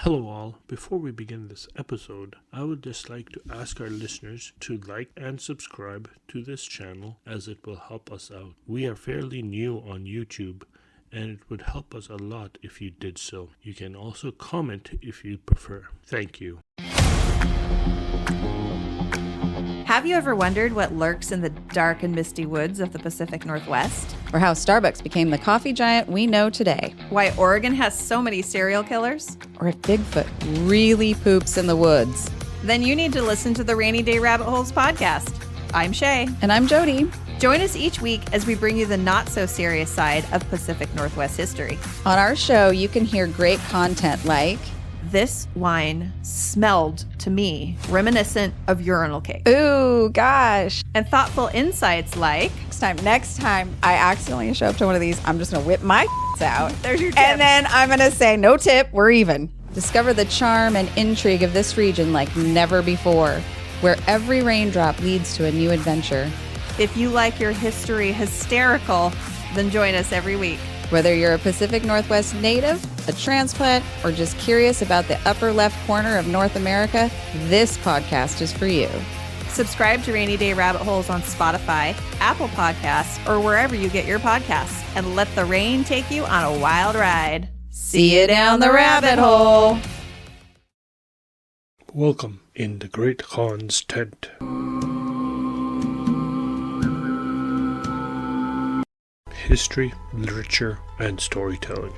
Hello all, before we begin this episode, I would just like to ask our listeners to like and subscribe to this channel as it will help us out. We are fairly new on YouTube and it would help us a lot if you did so. You can also comment if you prefer. Thank you. Have you ever wondered what lurks in the dark and misty woods of the Pacific Northwest? Or how Starbucks became the coffee giant we know today? Why Oregon has so many serial killers? Or if Bigfoot really poops in the woods? Then you need to listen to the Rainy Day Rabbit Holes podcast. I'm Shay. And I'm Jody. Join us each week as we bring you the not-so-serious side of Pacific Northwest history. On our show, you can hear great content like... This wine smelled to me reminiscent of urinal cake. Ooh, gosh. And thoughtful insights like... Next time I accidentally show up to one of these, I'm just going to whip my out. There's your tip. And then I'm going to say, no tip, we're even. Discover the charm and intrigue of this region like never before, where every raindrop leads to a new adventure. If you like your history hysterical, then join us every week. Whether you're a Pacific Northwest native, a transplant, or just curious about the upper left corner of North America, this podcast is for you. Subscribe to Rainy Day Rabbit Holes on Spotify, Apple Podcasts, or wherever you get your podcasts, and let the rain take you on a wild ride. See you down the rabbit hole. Welcome in the Great Khan's tent. History, literature, and storytelling.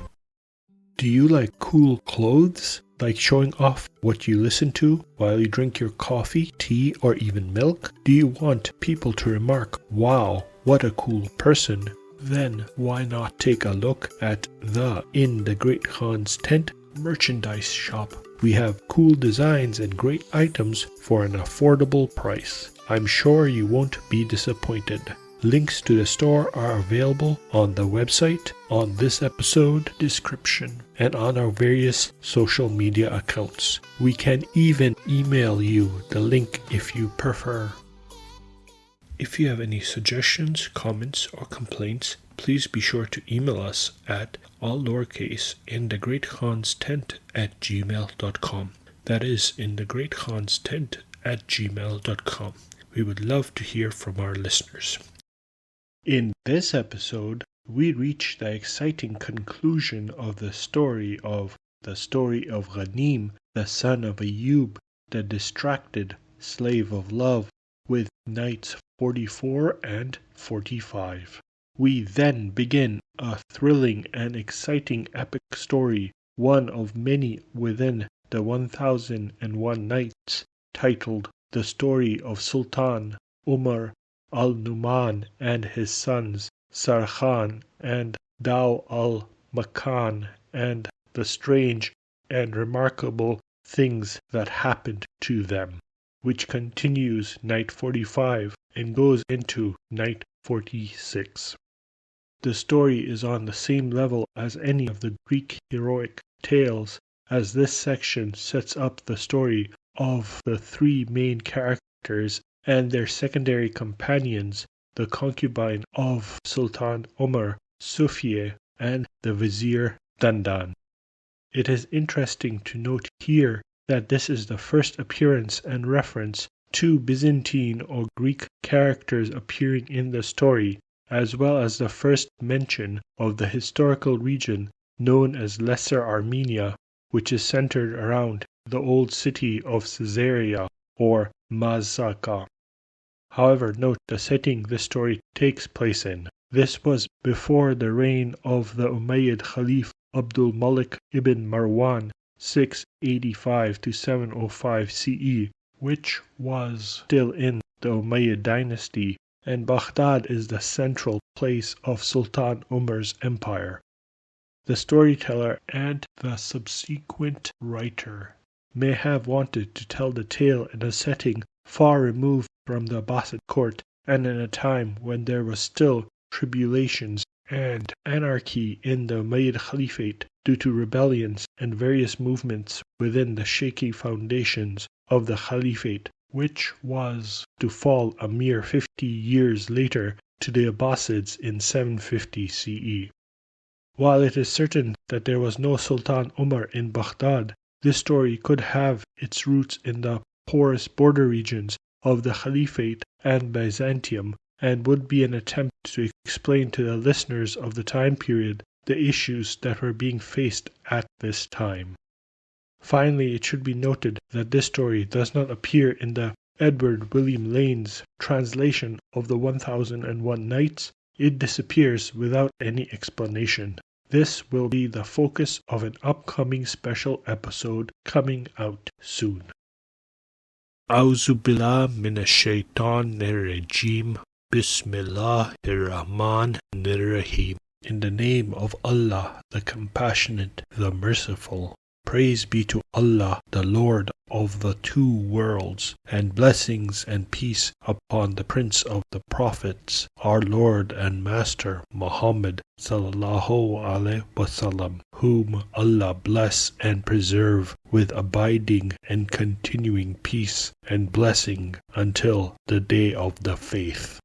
Do you like cool clothes? Like showing off what you listen to while you drink your coffee, tea, or even milk? Do you want people to remark, wow, what a cool person? Then why not take a look at the In the Great Khan's Tent merchandise shop? We have cool designs and great items for an affordable price. I'm sure you won't be disappointed. Links to the store are available on the website, on this episode description, and on our various social media accounts. We can even email you the link if you prefer. If you have any suggestions, comments, or complaints, please be sure to email us at all lowercase ingreatkhans@gmail.com. That is ingreatkhans@gmail.com. We would love to hear from our listeners. In this episode, we reach the exciting conclusion of the story of Ghanim, the son of Ayyub, the distracted slave of love, with nights 44 and 45. We then begin a thrilling and exciting epic story, one of many within the 1001 Nights, titled The Story of Sultan Umar al-Numan and his sons Sharkhan and Dau al-Makan, and the strange and remarkable things that happened to them, which continues night 45 and goes into night 46. The story is on the same level as any of the Greek heroic tales, as this section sets up the story of the three main characters and their secondary companions, the concubine of Sultan Umar, Sufiyeh, and the Vizir Dandan. It is interesting to note here that this is the first appearance and reference to Byzantine or Greek characters appearing in the story, as well as the first mention of the historical region known as Lesser Armenia, which is centered around the old city of Caesaria or Mazaca. However, note the setting the story takes place in. This was before the reign of the Umayyad Caliph Abdul Malik ibn Marwan, 685 to 705 CE, which was still in the Umayyad dynasty, and Baghdad is the central place of Sultan Umar's empire. The storyteller and the subsequent writer may have wanted to tell the tale in a setting far removed from the Abbasid court and in a time when there was still tribulations and anarchy in the Umayyad Caliphate due to rebellions and various movements within the shaky foundations of the Caliphate, which was to fall a mere 50 years later to the Abbasids in 750 CE. While it is certain that there was no Sultan Umar in Baghdad, This story could have its roots in the porous border regions of the Caliphate and Byzantium, and would be an attempt to explain to the listeners of the time period the issues that were being faced at this time. Finally, it should be noted that this story does not appear in the Edward William Lane's translation of the 1001 Nights. It disappears without any explanation. This will be the focus of an upcoming special episode coming out soon. A'udhu billah minash shaitanir rajim. Bismillahir Rahmanir Rahim. In the name of Allah, the Compassionate, the Merciful. Praise be to Allah, the Lord of the two worlds, and blessings and peace upon the Prince of the Prophets, our Lord and Master, Muhammad sallallahu alaihi wasallam, whom Allah bless and preserve with abiding and continuing peace and blessing until the day of the faith.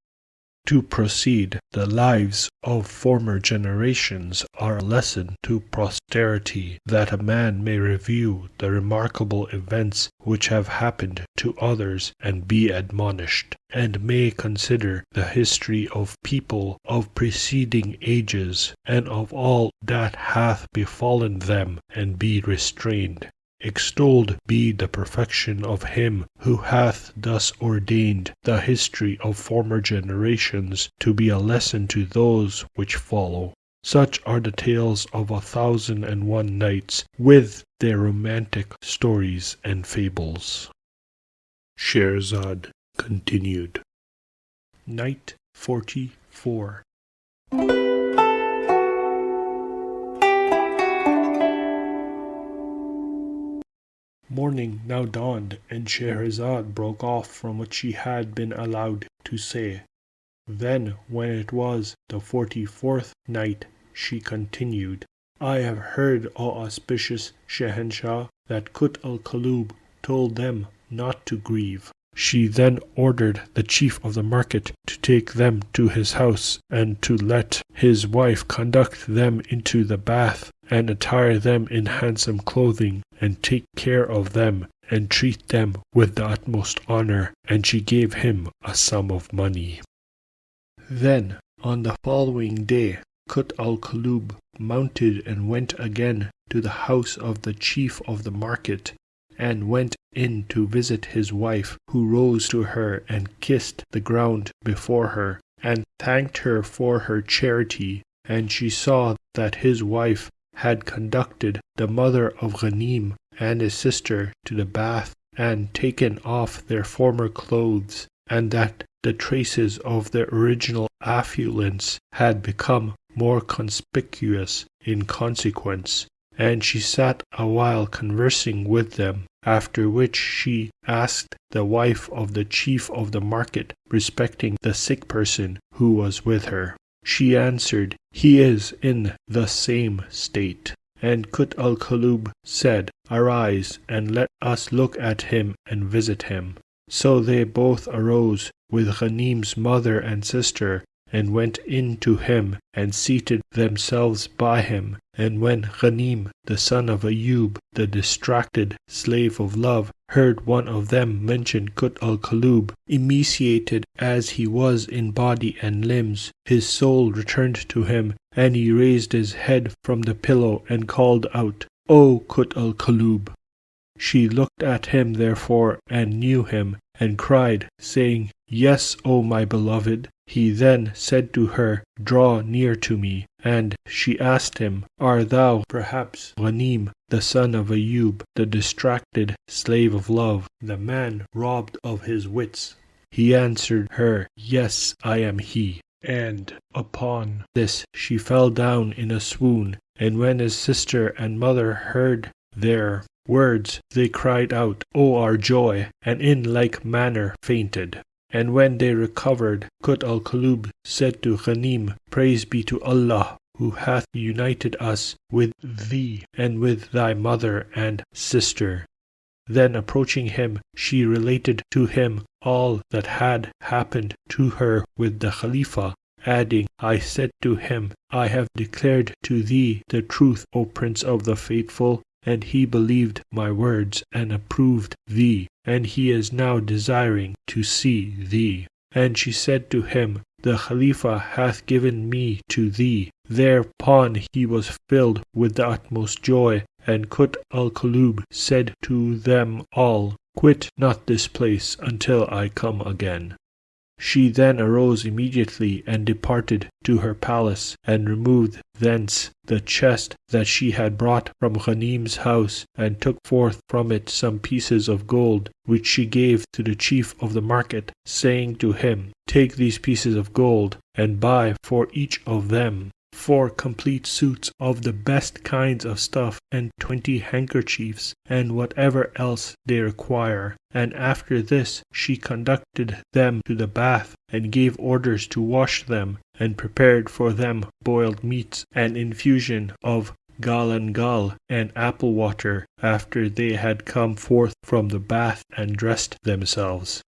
To proceed, the lives of former generations are a lesson to posterity, that a man may review the remarkable events which have happened to others and be admonished, and may consider the history of people of preceding ages, and of all that hath befallen them, and be restrained. Extolled be the perfection of him who hath thus ordained the history of former generations to be a lesson to those which follow. Such are the tales of 1001 Nights, with their romantic stories and fables. Scheherazade continued. Night 44. Morning now dawned, and Scheherazade broke off from what she had been allowed to say. Then, when it was the 44th night, she continued, I have heard, O auspicious Shahanshah, that Kut al-Kulub told them not to grieve. She then ordered the chief of the market to take them to his house, and to let his wife conduct them into the bath, and attire them in handsome clothing, and take care of them, and treat them with the utmost honor, and she gave him a sum of money. Then, on the following day, Kut al-Kulub mounted and went again to the house of the chief of the market, and went in to visit his wife, who rose to her and kissed the ground before her, and thanked her for her charity, and she saw that his wife had conducted the mother of Ghanim and his sister to the bath, and taken off their former clothes, and that the traces of their original affluence had become more conspicuous in consequence, and she sat a while conversing with them, after which she asked the wife of the chief of the market respecting the sick person who was with her. She answered, He is in the same state. And Kut al-Kulub said, Arise, and let us look at him and visit him. So they both arose with Ghanim's mother and sister, and went in to him, and seated themselves by him. And when Ghanim, the son of Ayyub, the distracted slave of love, heard one of them mention Kut al-Kulub, emaciated as he was in body and limbs, his soul returned to him, and he raised his head from the pillow and called out, O Kut al-Kulub! She looked at him therefore and knew him, and cried, saying, Yes, O my beloved. He then said to her, Draw near to me. And she asked him, Art thou perhaps Ghanim, the son of Ayyub, the distracted slave of love, the man robbed of his wits? He answered her, Yes, I am he. And upon this she fell down in a swoon, and when his sister and mother heard their words, they cried out, O our joy, and in like manner fainted. And when they recovered, Kut al-Kulub said to Ghanim, Praise be to Allah, who hath united us with thee and with thy mother and sister. Then approaching him, she related to him all that had happened to her with the Khalifa, adding, I said to him, I have declared to thee the truth, O Prince of the Faithful, and he believed my words and approved thee, and he is now desiring to see thee. And she said to him, The Khalifa hath given me to thee. Thereupon he was filled with the utmost joy, and Kut al-Kulub said to them all, Quit not this place until I come again. She then arose immediately and departed to her palace, and removed thence the chest that she had brought from Ghanim's house, and took forth from it some pieces of gold, which she gave to the chief of the market, saying to him, Take these pieces of gold, and buy for each of them 4 complete suits of the best kinds of stuff, and 20 handkerchiefs, and whatever else they require. And after this she conducted them to the bath, and gave orders to wash them, and prepared for them boiled meats, and infusion of galangal and apple water, after they had come forth from the bath and dressed themselves.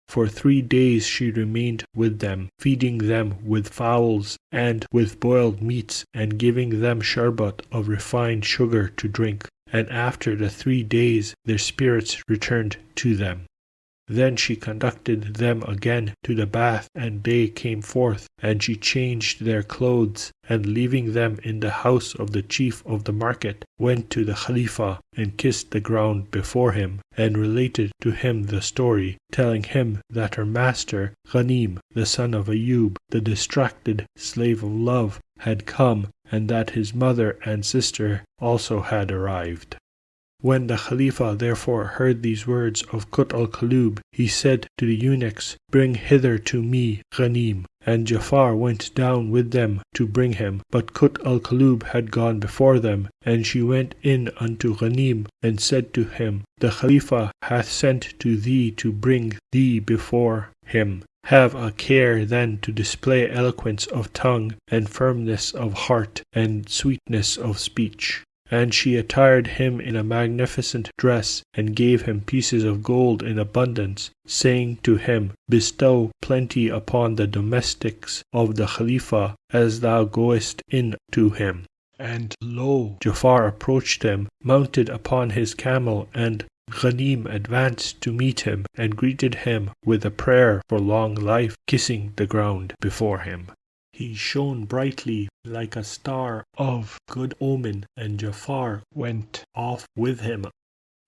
For 3 days she remained with them, feeding them with fowls and with boiled meats, and giving them sharbat of refined sugar to drink. And after the 3 days their spirits returned to them. Then she conducted them again to the bath, and they came forth, and she changed their clothes, and leaving them in the house of the chief of the market, went to the Khalifa, and kissed the ground before him, and related to him the story, telling him that her master, Ghanim, the son of Ayyub, the distracted slave of love, had come, and that his mother and sister also had arrived. When the Khalifa therefore heard these words of Kut al-Kulub, he said to the eunuchs, Bring hither to me Ghanim. And Jafar went down with them to bring him, but Kut al-Kulub had gone before them, and she went in unto Ghanim, and said to him, The Khalifa hath sent to thee to bring thee before him. Have a care then to display eloquence of tongue, and firmness of heart, and sweetness of speech. And she attired him in a magnificent dress, and gave him pieces of gold in abundance, saying to him, Bestow plenty upon the domestics of the Khalifa, as thou goest in to him. And lo, Jafar approached him, mounted upon his camel, and Ghanim advanced to meet him, and greeted him with a prayer for long life, kissing the ground before him. He shone brightly like a star of good omen, and Jafar went off with him.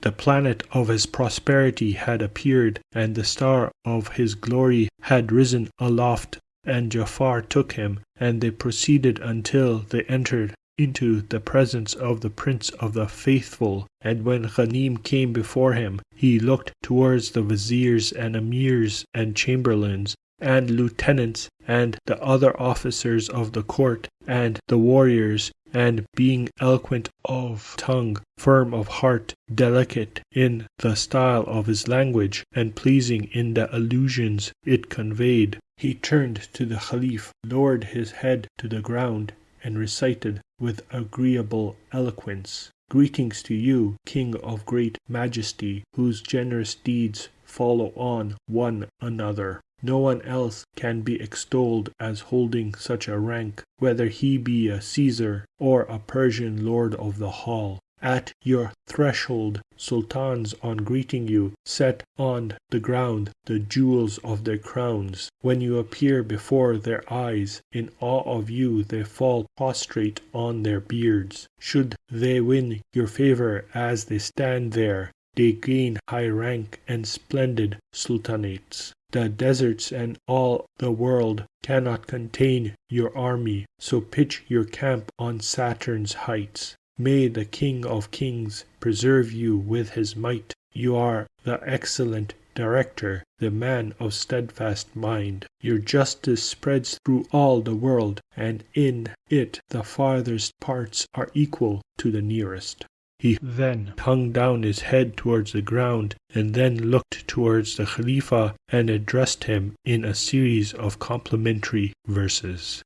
The planet of his prosperity had appeared, and the star of his glory had risen aloft, and Jafar took him, and they proceeded until they entered into the presence of the Prince of the Faithful. And when Ghanim came before him, he looked towards the viziers and emirs and chamberlains, and lieutenants, and the other officers of the court, and the warriors, and being eloquent of tongue, firm of heart, delicate in the style of his language, and pleasing in the allusions it conveyed, he turned to the Khalif, lowered his head to the ground, and recited with agreeable eloquence, Greetings to you, King of great majesty, whose generous deeds follow on one another. No one else can be extolled as holding such a rank, whether he be a Caesar or a Persian lord of the hall. At your threshold, sultans on greeting you set on the ground the jewels of their crowns. When you appear before their eyes, in awe of you they fall prostrate on their beards. Should they win your favor as they stand there, they gain high rank and splendid sultanates. The deserts and all the world cannot contain your army, so pitch your camp on Saturn's heights. May the King of Kings preserve you with his might. You are the excellent director, the man of steadfast mind. Your justice spreads through all the world, and in it the farthest parts are equal to the nearest. He then hung down his head towards the ground, and then looked towards the Khalifa and addressed him in a series of complimentary verses.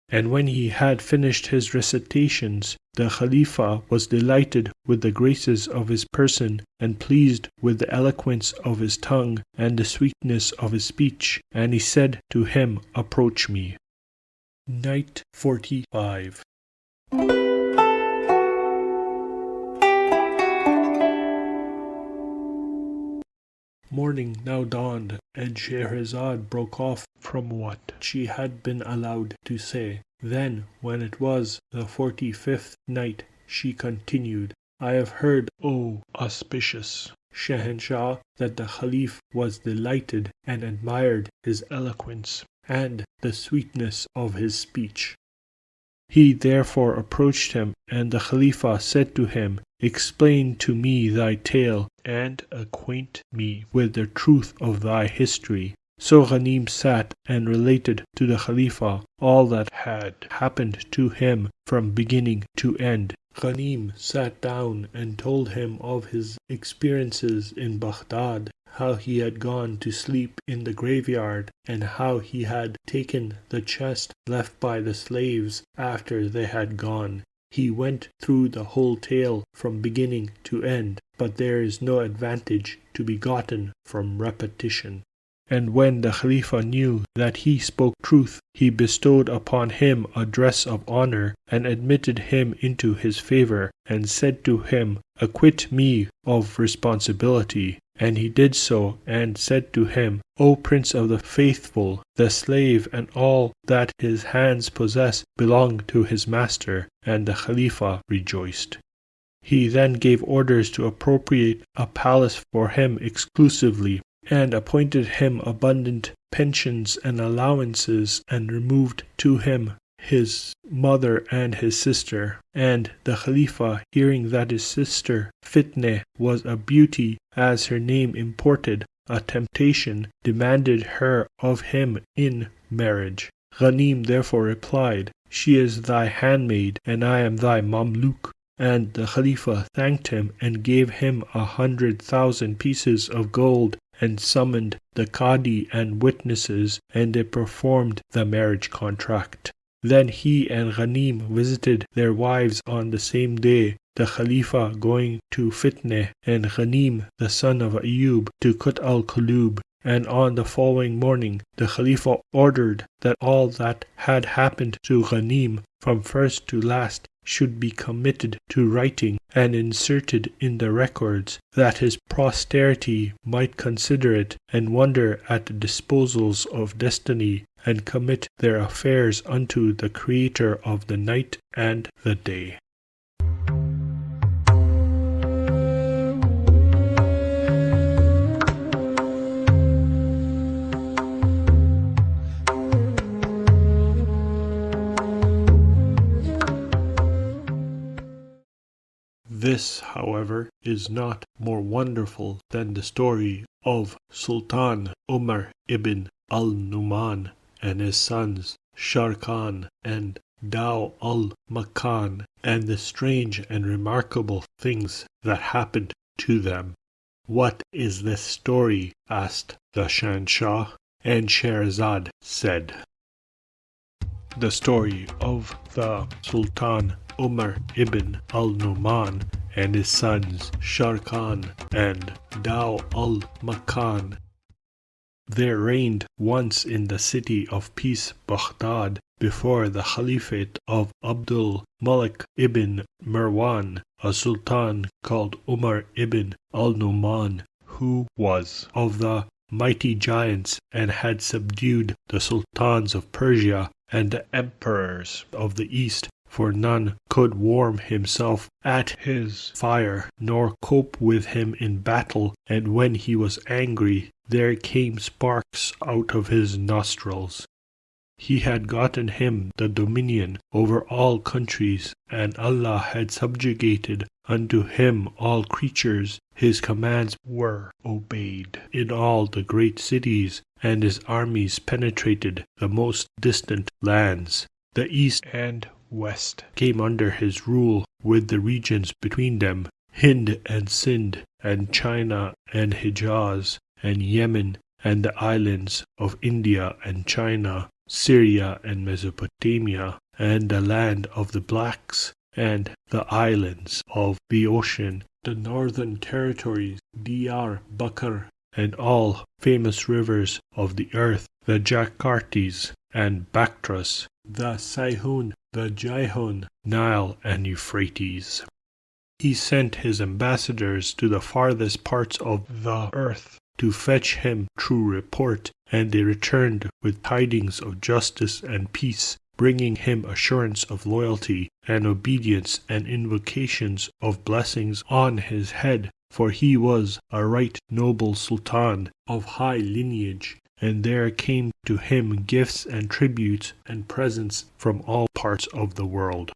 And when he had finished his recitations, the Khalifa was delighted with the graces of his person, and pleased with the eloquence of his tongue and the sweetness of his speech, and he said to him, Approach me. Night 45. Morning now dawned, and Scheherazade broke off from what she had been allowed to say. Then, when it was the 45th night, she continued, I have heard, O auspicious Shahanshah, that the Caliph was delighted and admired his eloquence and the sweetness of his speech. He therefore approached him, and the Khalifa said to him, Explain to me thy tale, and acquaint me with the truth of thy history. So Ghanim sat and related to the Khalifa all that had happened to him from beginning to end. Ghanim sat down and told him of his experiences in Baghdad, how he had gone to sleep in the graveyard, and how he had taken the chest left by the slaves after they had gone. He went through the whole tale from beginning to end, but there is no advantage to be gotten from repetition. And when the Khalifa knew that he spoke truth, he bestowed upon him a dress of honor, and admitted him into his favor, and said to him, Acquit me of responsibility. And he did so, and said to him, O Prince of the Faithful, the slave and all that his hands possess belong to his master. And the Khalifa rejoiced. He then gave orders to appropriate a palace for him exclusively, and appointed him abundant pensions and allowances, and removed to him his mother and his sister. And the Khalifa, hearing that his sister Fitneh was a beauty, as her name imported a temptation, demanded her of him in marriage. Ghanim therefore replied, She is thy handmaid, and I am thy Mamluk. And the Khalifa thanked him, and gave him 100,000 pieces of gold, and summoned the Qadi and witnesses, and they performed the marriage contract. Then he and Ghanim visited their wives on the same day, the Khalifa going to Fitneh, and Ghanim the son of Ayyub to Kut al-Kulub. And on the following morning the Khalifa ordered that all that had happened to Ghanim from first to last should be committed to writing and inserted in the records, that his posterity might consider it and wonder at the disposals of destiny, and commit their affairs unto the Creator of the night and the day. This, however, is not more wonderful than the story of Sultan Umar ibn al-Numan and his sons Sharkhan and Dau al-Makan, and the strange and remarkable things that happened to them. What is this story? Asked the Shahanshah, and Scheherazade said, The story of the Sultan Umar ibn al-Numan and his sons Sharkhan and Dau al-Makan. There reigned once in the city of peace Baghdad, before the Caliphate of Abdul Malik ibn Marwan, a sultan called Umar ibn al-Numan, who was of the mighty giants and had subdued the sultans of Persia and the emperors of the East, for none could warm himself at his fire, nor cope with him in battle, and when he was angry, there came sparks out of his nostrils. He had gotten him the dominion over all countries, and Allah had subjugated unto him all creatures. His commands were obeyed in all the great cities, and his armies penetrated the most distant lands. The east and west came under his rule, with the regions between them, Hind and Sind, and China and Hijaz, and Yemen, and the islands of India and China, Syria and Mesopotamia, and the land of the blacks, and the islands of the ocean, the northern territories, Diyar Bakr, and all famous rivers of the earth, the Jakartis and Bactras, the Saihun, the Jaihun, Nile and Euphrates. He sent his ambassadors to the farthest parts of the earth, to fetch him true report, and they returned with tidings of justice and peace, bringing him assurance of loyalty and obedience and invocations of blessings on his head, for he was a right noble sultan of high lineage. And there came to him gifts and tributes and presents from all parts of the world.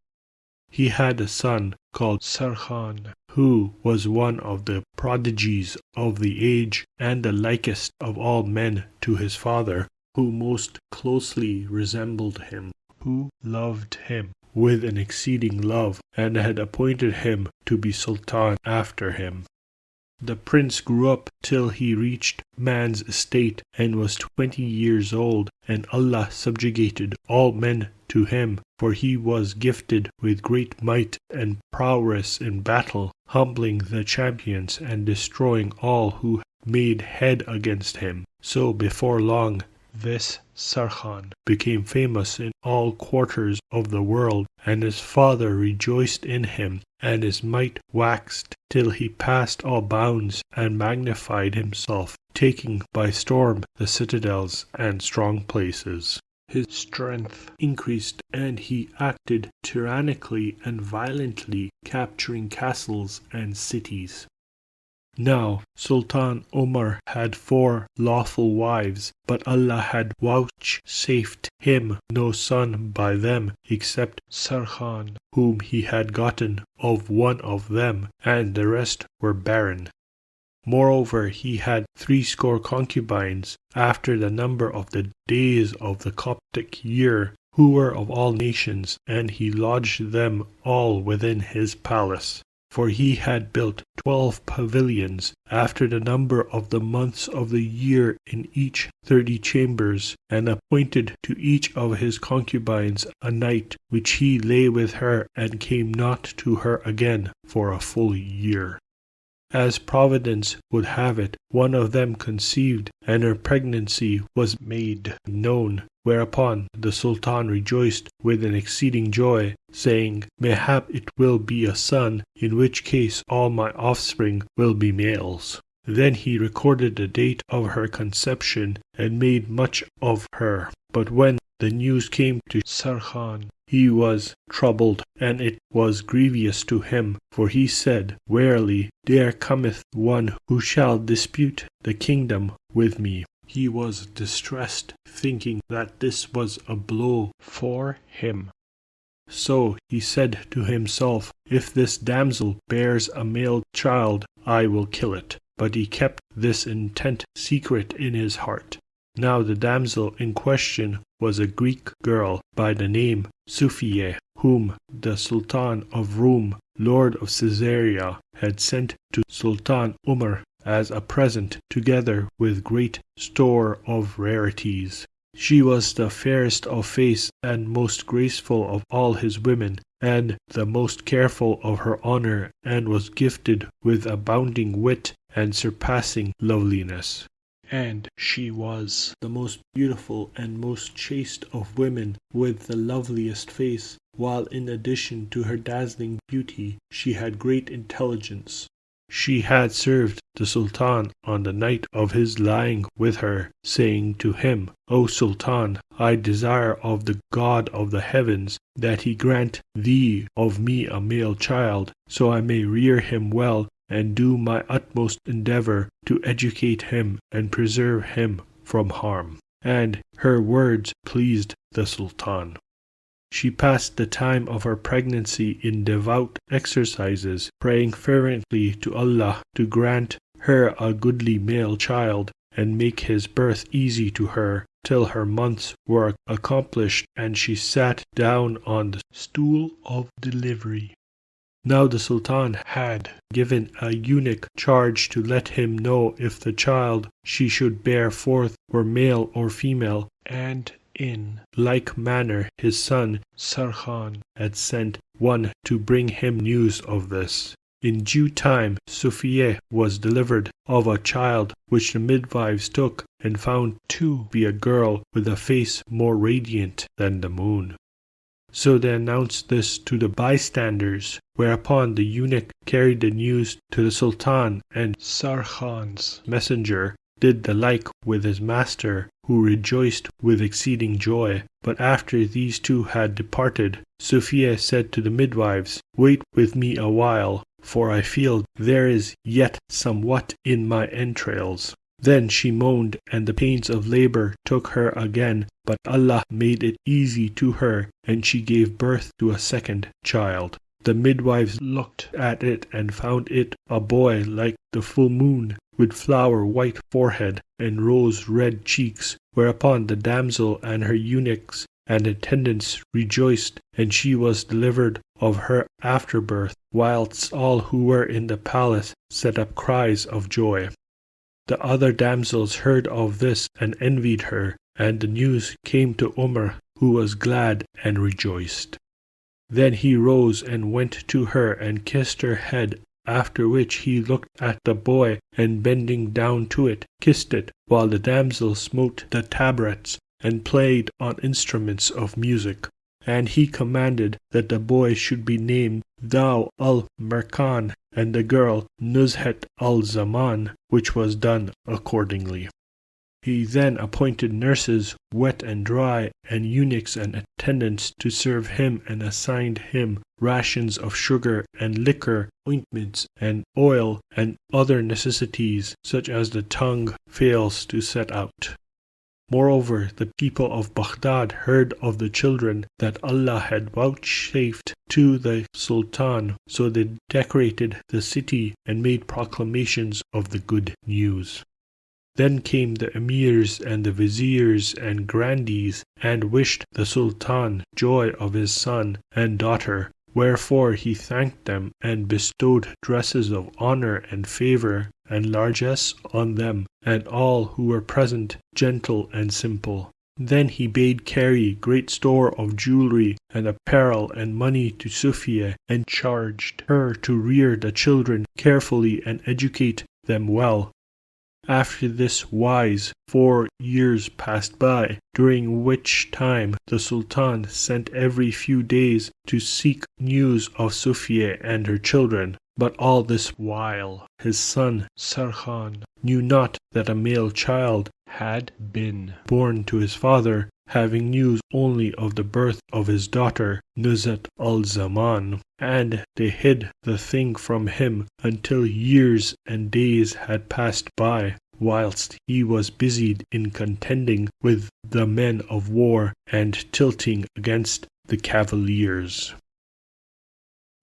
He had a son called Sharkhan, who was one of the prodigies of the age and the likest of all men to his father, who most closely resembled him, who loved him with an exceeding love, and had appointed him to be sultan after him. The prince grew up till he reached man's estate and was 20 years old, and Allah subjugated all men to him, for he was gifted with great might and prowess in battle, humbling the champions and destroying all who made head against him. So before long, this Sharkhan became famous in all quarters of the world, and his father rejoiced in him, and his might waxed till he passed all bounds and magnified himself, taking by storm the citadels and strong places. His strength increased, and he acted tyrannically and violently, capturing castles and cities. Now Sultan Umar had 4 lawful wives, but Allah had vouchsafed him no son by them except Sharkhan, whom he had gotten of one of them, and the rest were barren. Moreover, he had 60 concubines, after the number of the days of the Coptic year, who were of all nations, and he lodged them all within his palace. For he had built 12 pavilions, after the number of the months of the year, in each 30 chambers, and appointed to each of his concubines a night, which he lay with her, and came not to her again for a full year. As Providence would have it, one of them conceived, and her pregnancy was made known, whereupon the Sultan rejoiced with an exceeding joy, saying, "Mayhap it will be a son, in which case all my offspring will be males." Then he recorded the date of her conception, and made much of her. But when the news came to Sharkhan, he was troubled, and it was grievous to him, for he said, "Verily, there cometh one who shall dispute the kingdom with me." He was distressed, thinking that this was a blow for him. So he said to himself, "If this damsel bears a male child, I will kill it." But he kept this intent secret in his heart. Now the damsel in question was a Greek girl by the name Sufiyeh, whom the Sultan of Rome, Lord of Caesaria, had sent to Sultan Umar as a present, together with great store of rarities. She was the fairest of face and most graceful of all his women, and the most careful of her honor, and was gifted with abounding wit and surpassing loveliness. And she was the most beautiful and most chaste of women, with the loveliest face, while in addition to her dazzling beauty, she had great intelligence. She had served the Sultan on the night of his lying with her, saying to him, "O Sultan, I desire of the God of the heavens that he grant thee of me a male child, so I may rear him well, and do my utmost endeavor to educate him and preserve him from harm." And her words pleased the Sultan. She passed the time of her pregnancy in devout exercises, praying fervently to Allah to grant her a goodly male child, and make his birth easy to her, till her months were accomplished, and she sat down on the stool of delivery. Now the Sultan had given a eunuch charge to let him know if the child she should bear forth were male or female, and in like manner his son Sharkhan had sent one to bring him news of this. In due time Sufiyeh was delivered of a child, which the midwives took and found to be a girl with a face more radiant than the moon. So they announced this to the bystanders, whereupon the eunuch carried the news to the Sultan, and Sharkhan's messenger did the like with his master, who rejoiced with exceeding joy. But after these two had departed, Sufiyeh said to the midwives, "Wait with me a while, for I feel there is yet somewhat in my entrails." Then she moaned, and the pains of labor took her again, but Allah made it easy to her, and she gave birth to a second child. The midwives looked at it and found it a boy like the full moon, with flower-white forehead and rose-red cheeks, whereupon the damsel and her eunuchs and attendants rejoiced, and she was delivered of her afterbirth, whilst all who were in the palace set up cries of joy. The other damsels heard of this and envied her, and the news came to Umar, who was glad and rejoiced. Then he rose and went to her and kissed her head, after which he looked at the boy, and bending down to it, kissed it, while the damsel smote the tabrets and played on instruments of music. And he commanded that the boy should be named Dau al-Makan, and the girl Nuzhat al-Zaman, which was done accordingly. He then appointed nurses, wet and dry, and eunuchs and attendants to serve him, and assigned him rations of sugar and liquor, ointments and oil, and other necessities, such as the tongue fails to set out. Moreover, the people of Baghdad heard of the children that Allah had vouchsafed to the Sultan, so they decorated the city and made proclamations of the good news. Then came the emirs and the viziers and grandees, and wished the Sultan joy of his son and daughter, wherefore he thanked them and bestowed dresses of honor and favor and largesse on them, and all who were present gentle and simple. Then he bade carry great store of jewelry and apparel and money to Sufiyeh, and charged her to rear the children carefully and educate them well. After this wise 4 years passed by, during which time the Sultan sent every few days to seek news of Sufiyeh and her children. But all this while his son Sharkhan knew not that a male child had been born to his father, having news only of the birth of his daughter Nuzhat al-Zaman, and they hid the thing from him until years and days had passed by, whilst he was busied in contending with the men of war and tilting against the cavaliers.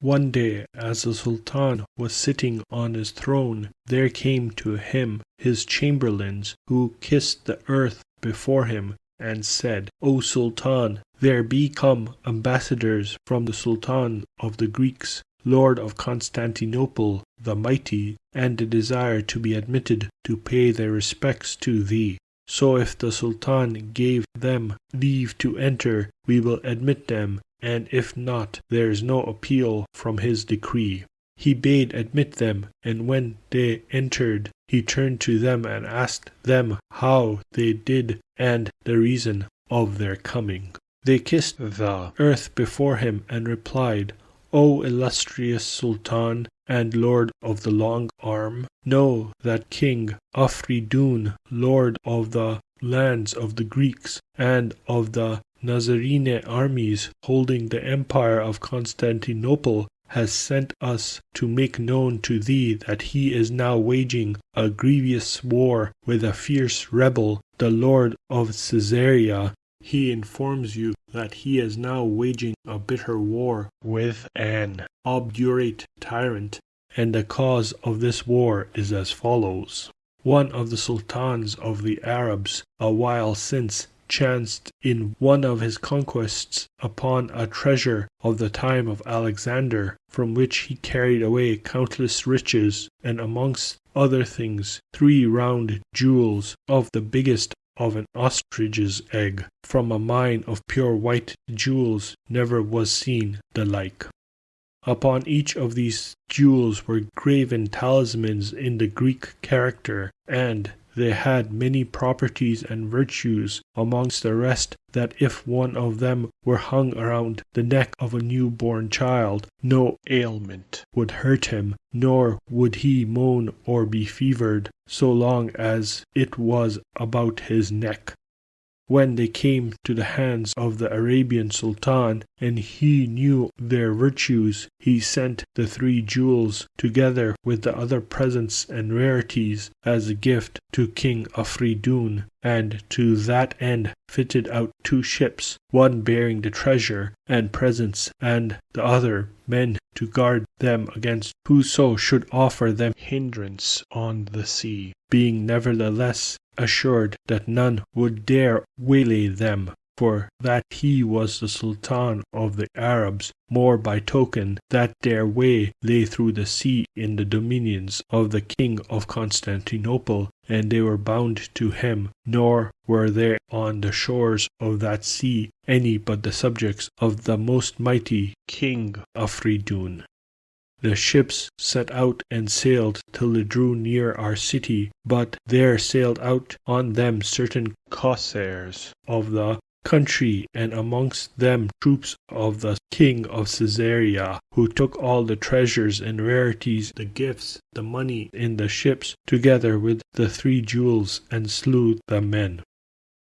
One day, as the Sultan was sitting on his throne, there came to him his chamberlains, who kissed the earth before him, and said, "O Sultan, there be come ambassadors from the Sultan of the Greeks, Lord of Constantinople the Mighty, and they desire to be admitted to pay their respects to thee. So if the Sultan gave them leave to enter, we will admit them, and if not, there is no appeal from his decree." He bade admit them, and when they entered, he turned to them and asked them how they did and the reason of their coming. They kissed the earth before him and replied, "O illustrious Sultan and Lord of the long arm, know that King Afridun, Lord of the lands of the Greeks and of the Nazarene armies holding the empire of Constantinople, has sent us to make known to thee that he is now waging a grievous war with a fierce rebel, the Lord of Caesaria. He informs you that he is now waging a bitter war with an obdurate tyrant, and the cause of this war is as follows. One of the sultans of the Arabs, a while since, chanced in one of his conquests upon a treasure of the time of Alexander, from which he carried away countless riches, and amongst other things 3 round jewels of the biggest of an ostrich's egg. From a mine of pure white jewels never was seen the like. Upon each of these jewels were graven talismans in the Greek character, and they had many properties and virtues, amongst the rest that if one of them were hung around the neck of a newborn child, no ailment would hurt him, nor would he moan or be fevered, so long as it was about his neck. When they came to the hands of the Arabian Sultan, and he knew their virtues, he sent the 3 jewels, together with the other presents and rarities, as a gift to King Afridun, and to that end fitted out 2 ships, one bearing the treasure and presents, and the other men to guard them against whoso should offer them hindrance on the sea, being nevertheless assured that none would dare waylay them, for that he was the Sultan of the Arabs, more by token that their way lay through the sea in the dominions of the King of Constantinople, and they were bound to him, nor were there on the shores of that sea any but the subjects of the most mighty King Afridun. The ships set out and sailed till they drew near our city, but there sailed out on them certain corsairs of the country, and amongst them troops of the king of Caesaria, who took all the treasures and rarities, the gifts, the money in the ships, together with the 3 jewels, and slew the men.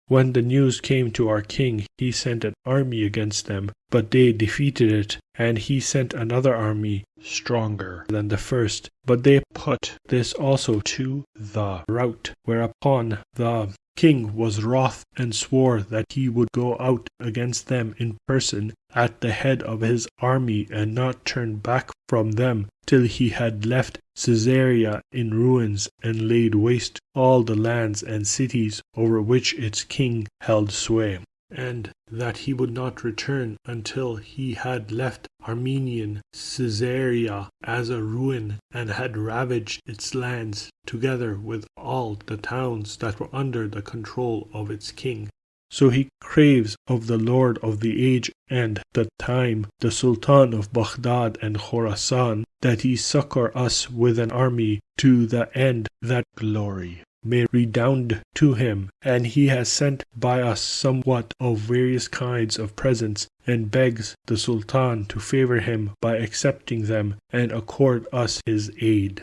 When the news came to our king, he sent an army against them, but they defeated it, and he sent another army, stronger than the first, but they put this also to the rout, whereupon the king was wroth and swore that he would go out against them in person at the head of his army and not turn back from them till he had left Caesarea in ruins and laid waste all the lands and cities over which its king held sway, and that he would not return until he had left Armenian Caesarea as a ruin and had ravaged its lands, together with all the towns that were under the control of its king. So he craves of the Lord of the age and the time, the Sultan of Baghdad and Khorasan, that he succor us with an army, to the end that glory may redound to him, and he has sent by us somewhat of various kinds of presents, and begs the Sultan to favor him by accepting them, and accord us his aid.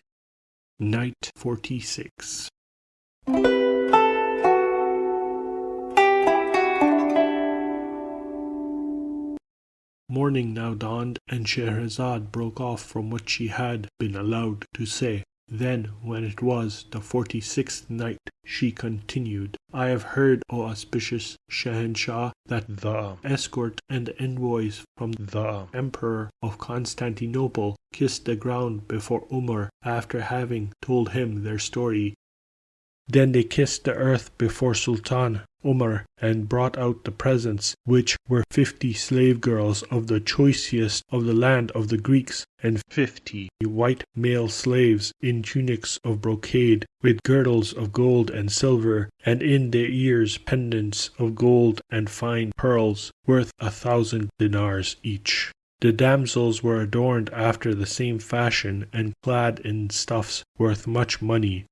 Night 46. Morning now dawned, and Scheherazade broke off from what she had been allowed to say. Then, when it was the 46th night, she continued, I have heard, O auspicious Shahanshah, that the escort and envoys from the Emperor of Constantinople kissed the ground before Umar after having told him their story. Then they kissed the earth before Sultan Umar and brought out the presents, which were 50 slave girls of the choicest of the land of the Greeks, and 50 white male slaves in tunics of brocade, with girdles of gold and silver, and in their ears pendants of gold and fine pearls, worth 1,000 dinars each. The damsels were adorned after the same fashion, and clad in stuffs worth much money.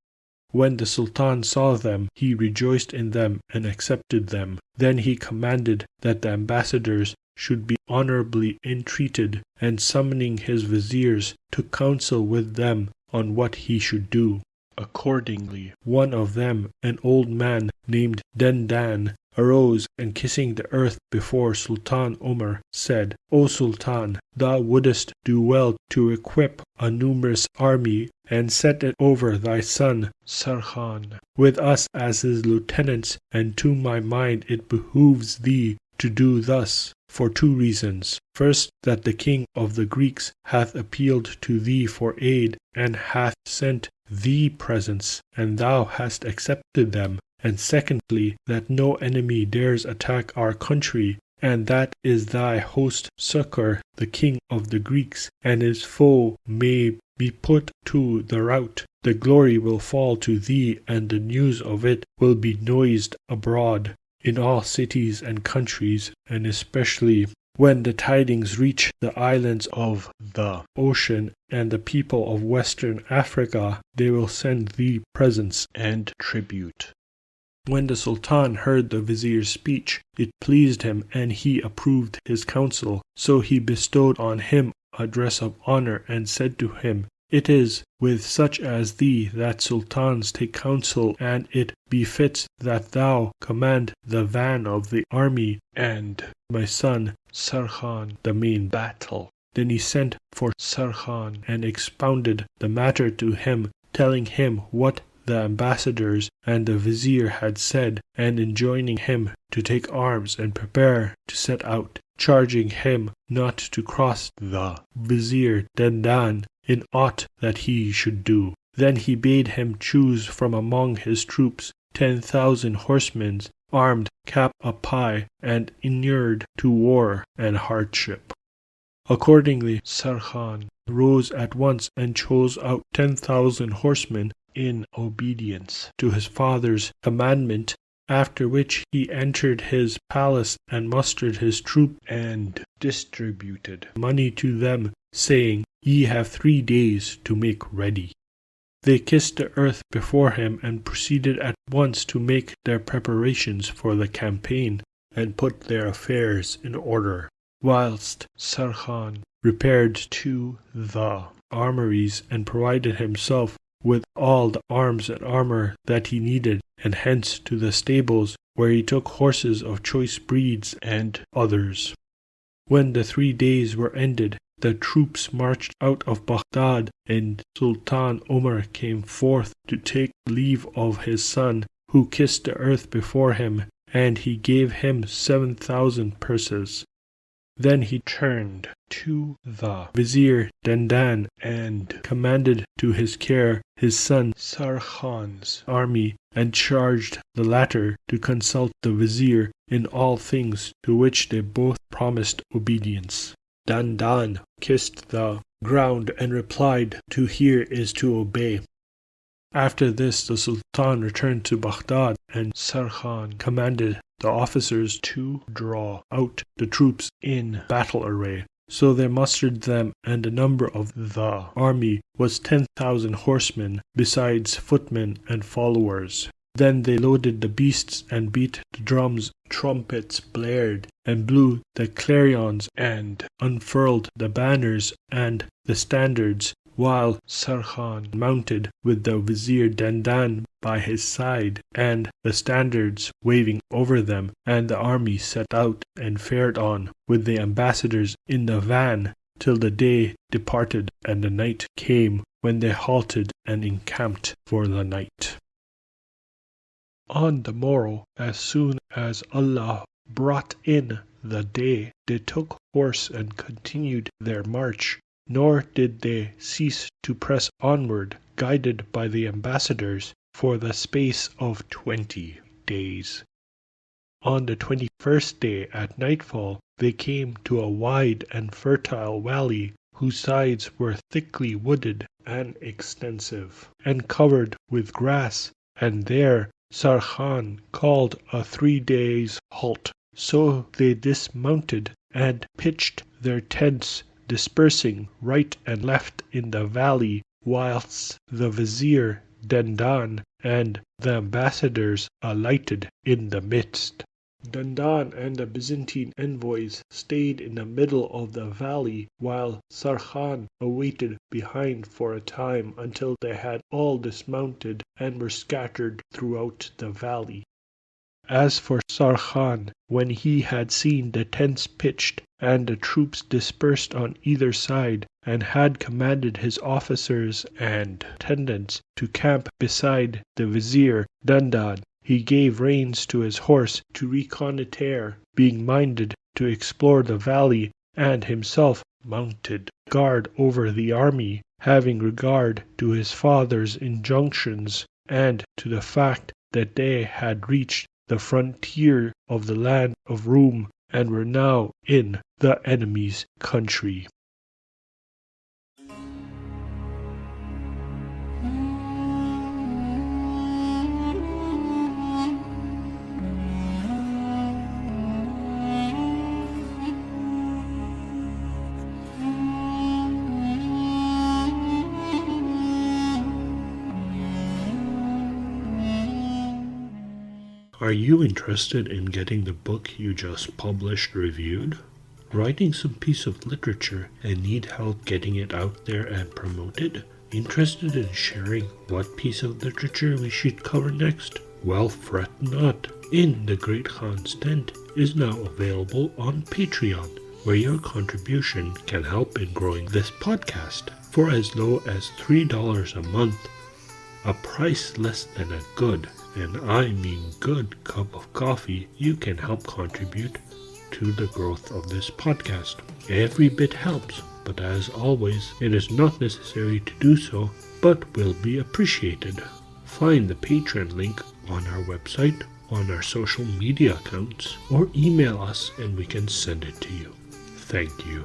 When the Sultan saw them, he rejoiced in them and accepted them. Then he commanded that the ambassadors should be honorably entreated, and summoning his viziers, took counsel with them on what he should do. Accordingly, one of them, an old man named Dandan, arose and kissing the earth before Sultan Umar, said, O Sultan, thou wouldest do well to equip a numerous army and set it over thy son Sharkhan with us as his lieutenants, and to my mind it behooves thee to do thus, for 2 reasons. First, that the king of the Greeks hath appealed to thee for aid, and hath sent thee presents, and thou hast accepted them. And secondly, that no enemy dares attack our country, and that is thy host succor the king of the Greeks, and his foe may be put to the rout. The glory will fall to thee, and the news of it will be noised abroad in all cities and countries, and especially When the tidings reach the islands of the ocean and the people of Western Africa, they will send thee presents and tribute. When the Sultan heard the Vizier's speech, it pleased him, and he approved his counsel. So he bestowed on him a dress of honor, and said to him, It is with such as thee that sultans take counsel, and it befits that thou command the van of the army, and my son Sharkhan the main battle. Then he sent for Sharkhan and expounded the matter to him, telling him what the ambassadors and the vizier had said, and enjoining him to take arms and prepare to set out, charging him not to cross the Vizir Dandan in aught that he should do. Then he bade him choose from among his troops 10,000 horsemen, armed cap a pie, and inured to war and hardship. Accordingly, Sharkhan rose at once and chose out 10,000 horsemen in obedience to his father's commandment, after which he entered his palace and mustered his troop and distributed money to them, saying, Ye have 3 days to make ready. They kissed the earth before him and proceeded at once to make their preparations for the campaign and put their affairs in order, whilst Sharkhan repaired to the armories and provided himself with all the arms and armor that he needed, and hence to the stables, where he took horses of choice breeds and others. When the 3 days were ended, the troops marched out of Baghdad, and Sultan Umar came forth to take leave of his son, who kissed the earth before him, and he gave him 7,000 purses. Then he turned to the Vizir Dandan and commanded to his care his son Sharkhan's army, and charged the latter to consult the Vizir in all things, to which they both promised obedience. Dandan kissed the ground and replied, To hear is to obey. After this the Sultan returned to Baghdad, and Sharkhan commanded the officers to draw out the troops in battle array. So they mustered them, and the number of the army was 10,000 horsemen, besides footmen and followers. Then they loaded the beasts and beat the drums, trumpets blared, and blew the clarions, and unfurled the banners and the standards, while Sharkhan mounted with the Vizir Dandan by his side, and the standards waving over them, and the army set out and fared on with the ambassadors in the van till the day departed and the night came, when they halted and encamped for the night. On the morrow, as soon as Allah brought in the day, they took horse and continued their march, nor did they cease to press onward, guided by the ambassadors, for the space of 20 days. On the 21st day at nightfall, they came to a wide and fertile valley, whose sides were thickly wooded and extensive, and covered with grass, and there Sharkhan called a 3 days' halt. So they dismounted and pitched their tents, dispersing right and left in the valley, whilst the Vizir Dandan and the ambassadors alighted in the midst. Dandan and the Byzantine envoys stayed in the middle of the valley, while Sharkhan awaited behind for a time until they had all dismounted and were scattered throughout the valley. As for Sharkhan, when he had seen the tents pitched and the troops dispersed on either side, and had commanded his officers and attendants to camp beside the Vizir Dandan, he gave reins to his horse to reconnoitre, being minded to explore the valley, and himself mounted guard over the army, having regard to his father's injunctions and to the fact that they had reached the frontier of the land of Rum and were now in the enemy's country. Are you interested in getting the book you just published reviewed? Writing some piece of literature and need help getting it out there and promoted? Interested in sharing what piece of literature we should cover next? Well, fret not. In the Great Khan's Tent is now available on Patreon, where your contribution can help in growing this podcast. For as low as $3 a month, a price less than a good, and I mean good, cup of coffee, you can help contribute to the growth of this podcast. Every bit helps, but as always, it is not necessary to do so, but will be appreciated. Find the Patreon link on our website, on our social media accounts, or email us and we can send it to you. Thank you.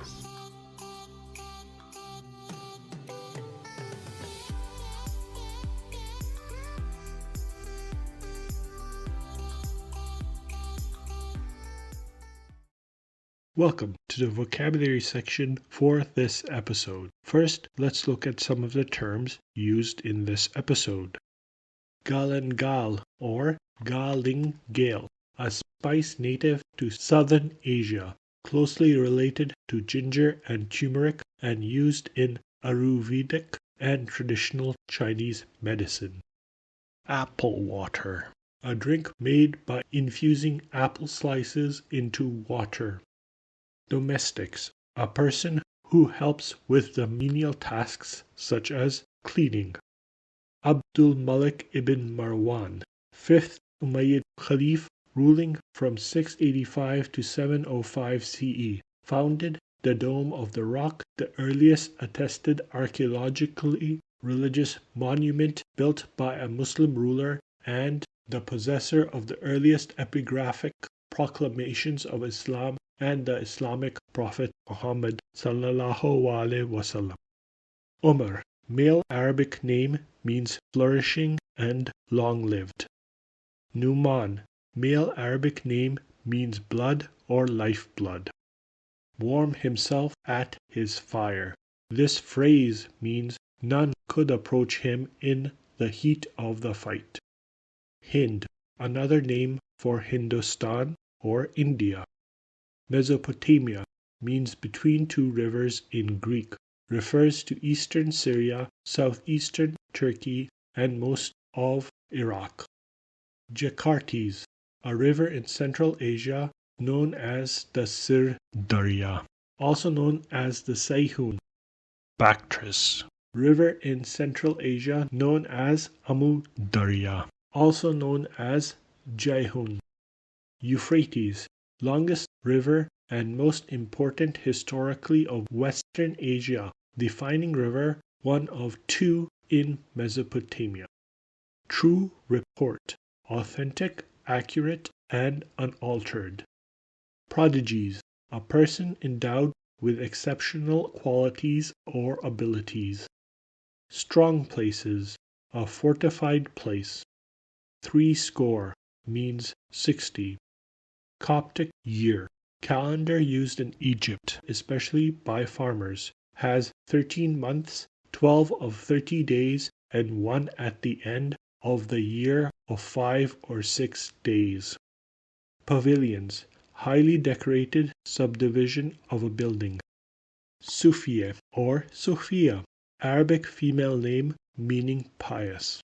Welcome to the vocabulary section for this episode. First, let's look at some of the terms used in this episode. Galangal or Galing Gale, a spice native to southern Asia, closely related to ginger and turmeric and used in Ayurvedic and traditional Chinese medicine. Apple water, a drink made by infusing apple slices into water. Domestics, a person who helps with the menial tasks such as cleaning. Abdul Malik ibn Marwan, 5th Umayyad Caliph ruling from 685 to 705 CE, founded the Dome of the Rock, the earliest attested archaeologically religious monument built by a Muslim ruler and the possessor of the earliest epigraphic proclamations of Islam and the Islamic prophet Muhammad sallallahu alaihi wasallam. Umar, male Arabic name, means flourishing and long-lived. Numan, male Arabic name, means blood or lifeblood. Warm himself at his fire. This phrase means none could approach him in the heat of the fight. Hind, another name for Hindustan or India. Mesopotamia means between two rivers in Greek, refers to eastern Syria, southeastern Turkey, and most of Iraq. Jakartes, a river in Central Asia known as the Sir Darya, also known as the Saihun. Bactris, river in Central Asia known as Amu Darya, also known as Jaihun. Euphrates, longest river and most important historically of Western Asia, defining river, one of two in Mesopotamia. True report, authentic, accurate, and unaltered. Prodigies, a person endowed with exceptional qualities or abilities. Strong places, a fortified place. 60 means 60. Coptic year, calendar used in Egypt, especially by farmers, has 13 months, 12 of 30 days, and one at the end of the year of 5 or 6 days. Pavilions, highly decorated subdivision of a building. Sufiyeh or Sophia, Arabic female name meaning pious.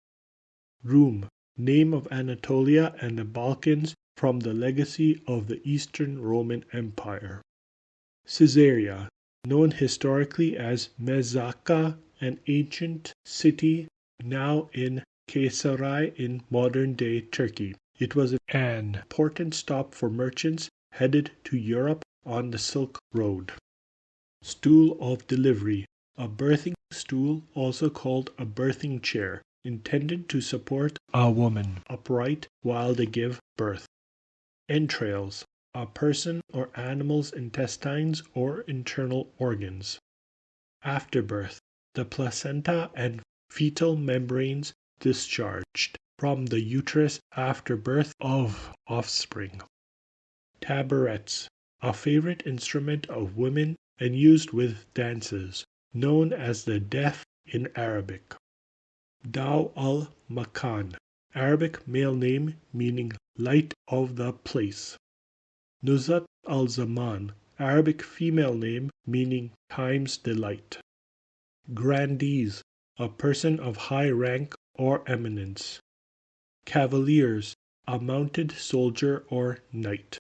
Rum, name of Anatolia and the Balkans from the legacy of the Eastern Roman Empire. Caesaria, known historically as Mazaca, an ancient city now in Caesaria in modern-day Turkey. It was an important stop for merchants headed to Europe on the Silk Road. Stool of delivery, a birthing stool, also called a birthing chair, intended to support a woman upright while they give birth. Entrails, a person or animal's intestines or internal organs. Afterbirth, the placenta and fetal membranes discharged from the uterus after birth of offspring. Tabourets, a favorite instrument of women and used with dances, known as the deaf in Arabic. Dau al-Makan, Arabic male name meaning light of the place. Nuzhat al-Zaman, Arabic female name meaning time's delight. Grandees, a person of high rank or eminence. Cavaliers, a mounted soldier or knight.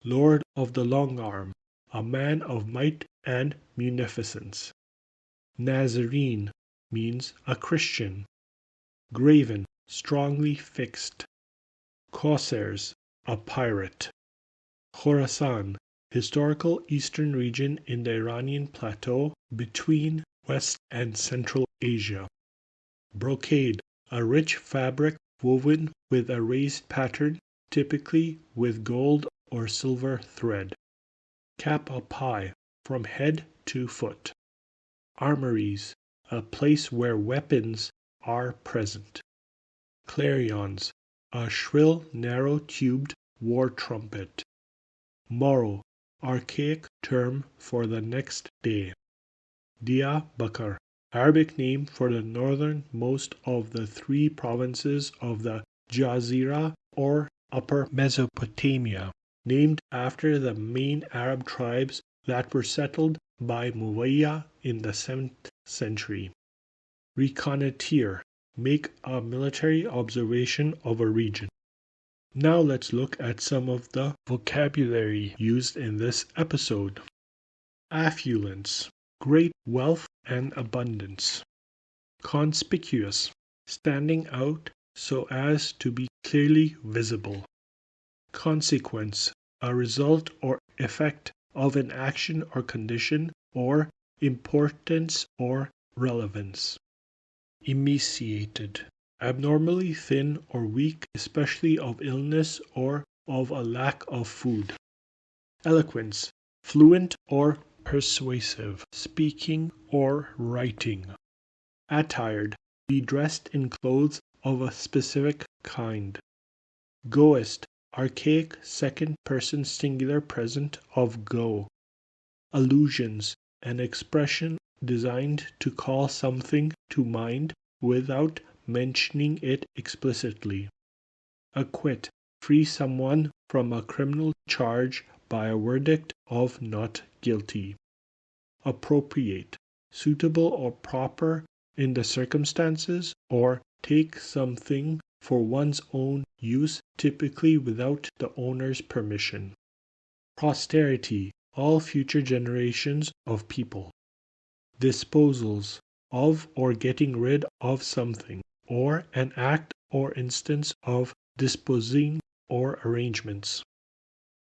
Lord of the long arm, a man of might and munificence. Nazarene means a Christian. Graven, strongly fixed. Corsairs, a pirate. Khorasan, historical eastern region in the Iranian plateau between West and Central Asia. Brocade, a rich fabric woven with a raised pattern, typically with gold or silver thread. Cap a pie, from head to foot. Armories, a place where weapons are present. Clarions, a shrill, narrow-tubed war trumpet. Morrow, archaic term for the next day. Dia Bakar, Arabic name for the northernmost of the three provinces of the Jazira or Upper Mesopotamia, named after the main Arab tribes that were settled by Muwayya in the 7th century. Reconnoitre, make a military observation of a region. Now let's look at some of the vocabulary used in this episode. Affluence, great wealth and abundance. Conspicuous, standing out so as to be clearly visible. Consequence, a result or effect of an action or condition, or importance or relevance. Emaciated, abnormally thin or weak, especially of illness or of a lack of food. Eloquence, fluent or persuasive, speaking or writing. Attired, be dressed in clothes of a specific kind. Goist, archaic second person singular present of go. Allusions, an expression designed to call something to mind without mentioning it explicitly. Acquit, free someone from a criminal charge by a verdict of not guilty. Appropriate, suitable or proper in the circumstances, or take something for one's own use, typically without the owner's permission. Posterity, all future generations of people. Disposals, of or getting rid of something, or an act or instance of disposing or arrangements.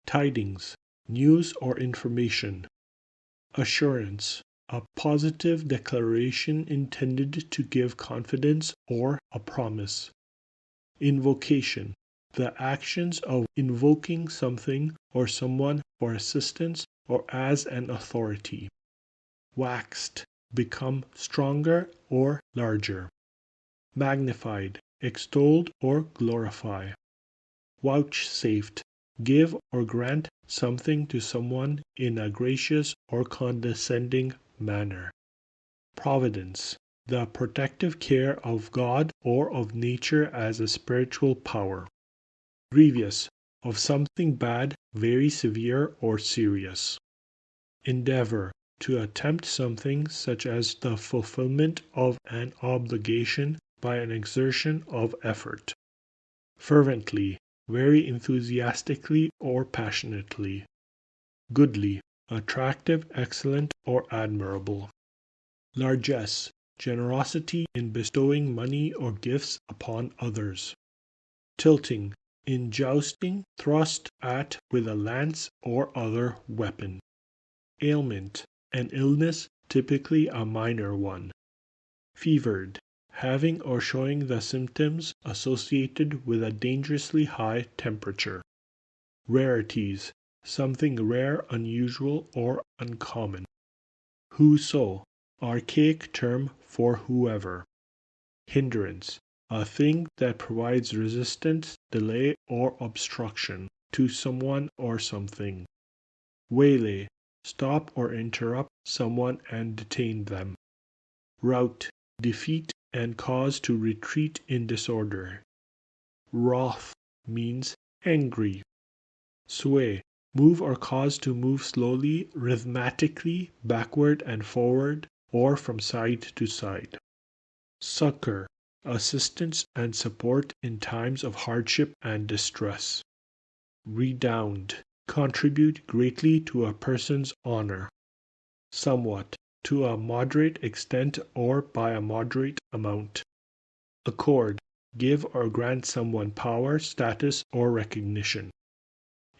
Tidings, news or information. Assurance, a positive declaration intended to give confidence or a promise. Invocation, the actions of invoking something or someone for assistance or as an authority. Waxed, become stronger or larger. Magnified, extolled or glorify. Vouchsafed, give or grant something to someone in a gracious or condescending manner. Providence, the protective care of God or of nature as a spiritual power. Grievous, of something bad, very severe or serious. Endeavor, to attempt something such as the fulfillment of an obligation by an exertion of effort. Fervently, very enthusiastically or passionately. Goodly, attractive, excellent, or admirable. Largesse, generosity in bestowing money or gifts upon others. Tilting, in jousting, thrust at with a lance or other weapon. Ailment, an illness, typically a minor one. Fevered, having or showing the symptoms associated with a dangerously high temperature. Rarities, something rare, unusual, or uncommon. Whoso, archaic term for whoever. Hindrance, a thing that provides resistance, delay, or obstruction to someone or something. Waylay, stop or interrupt someone and detain them. Rout, defeat and cause to retreat in disorder. Wrath means angry. Sway, move or cause to move slowly, rhythmically, backward and forward, or from side to side. Succor, assistance and support in times of hardship and distress. Redound, contribute greatly to a person's honor. Somewhat, to a moderate extent or by a moderate amount. Accord, give or grant someone power, status, or recognition.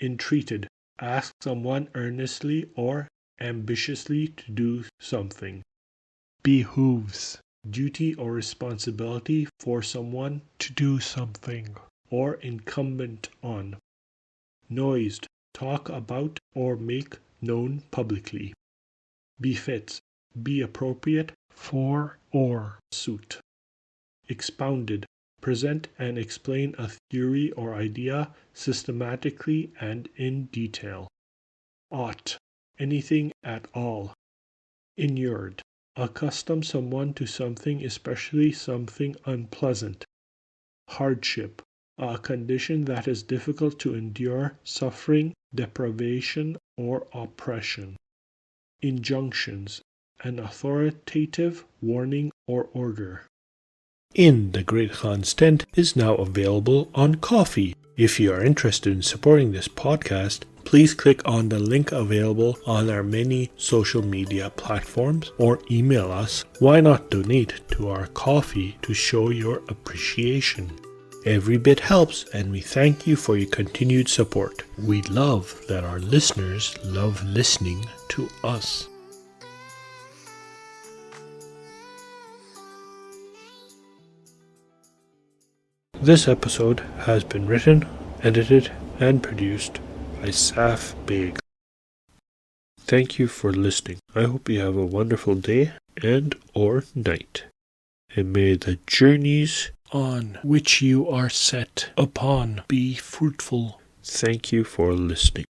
Entreated, ask someone earnestly or ambitiously to do something. Behooves, duty or responsibility for someone to do something, or incumbent on. Noised, talk about or make known publicly. Befits, be appropriate for or suit. Expounded, present and explain a theory or idea systematically and in detail. Ought, anything at all. Inured, accustom someone to something, especially something unpleasant. Hardship, a condition that is difficult to endure, suffering, deprivation, or oppression. Injunctions, an authoritative warning or order. In the Great Khan's Tent is now available on Ko-fi. If you are interested in supporting this podcast, please click on the link available on our many social media platforms or email us. Why not donate to our Ko-fi to show your appreciation? Every bit helps, and we thank you for your continued support. We love that our listeners love listening to us. This episode has been written, edited, and produced by Saf Beg. Thank you for listening. I hope you have a wonderful day and or night. And may the journeys on which you are set upon be fruitful. Thank you for listening.